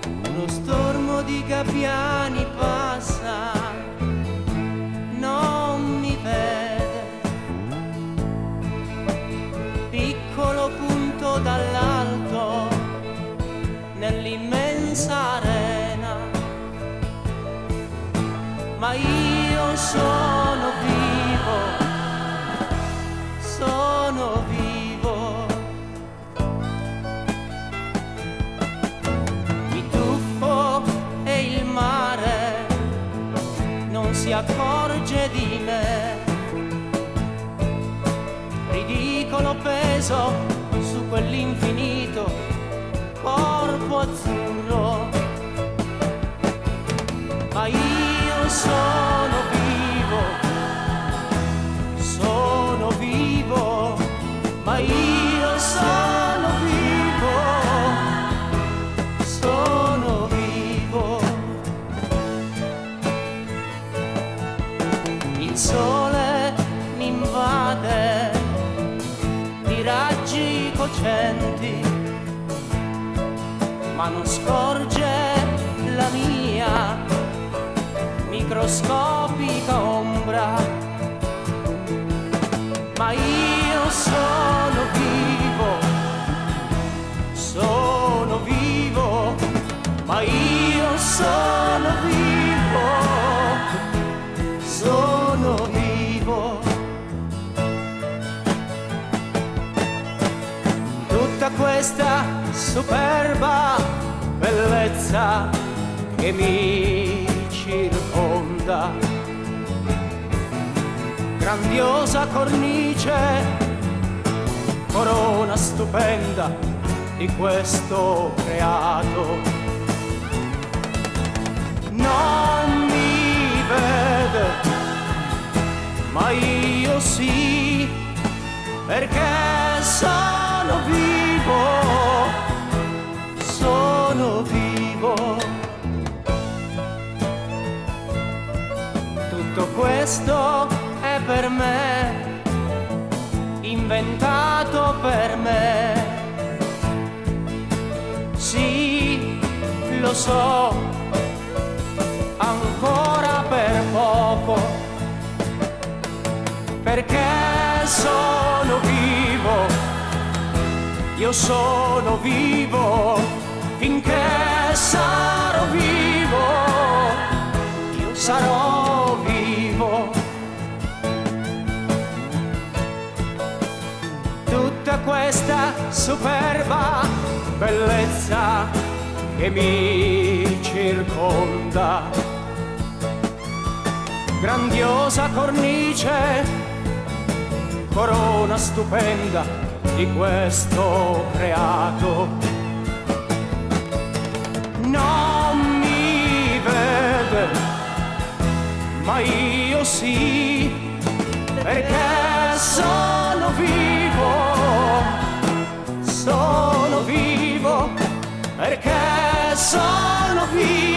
Uno stormo di gabbiani passa, non mi vede, piccolo punto dall'alto nell'immensa arena, ma io sono vivo, sono vivo. Mi tuffo e il mare non si accorge di me, ridicolo peso su quell'infinito corpo azzurro, ma io sono vivo, ma io sono vivo, sono vivo. Il sole mi invade di raggi cocenti, ma non scorge la mia microscopica ombra, ma io sono vivo, ma io sono vivo, sono vivo. Tutta questa superba bellezza che mi circonda, grandiosa cornice, corona stupenda di questo creato, non mi vede, ma io sì, perché sono vivo, sono vivo. Tutto questo è per me, inventato per me. Sì, lo so, ancora per poco, perché sono vivo, io sono vivo, finché sarò vivo, io sarò vivo. Tutta questa superba bellezza che mi circonda, grandiosa cornice, corona stupenda di questo creato, non mi vede, ma io sì, perché sono vivo, sono vivo, perché sono vivo.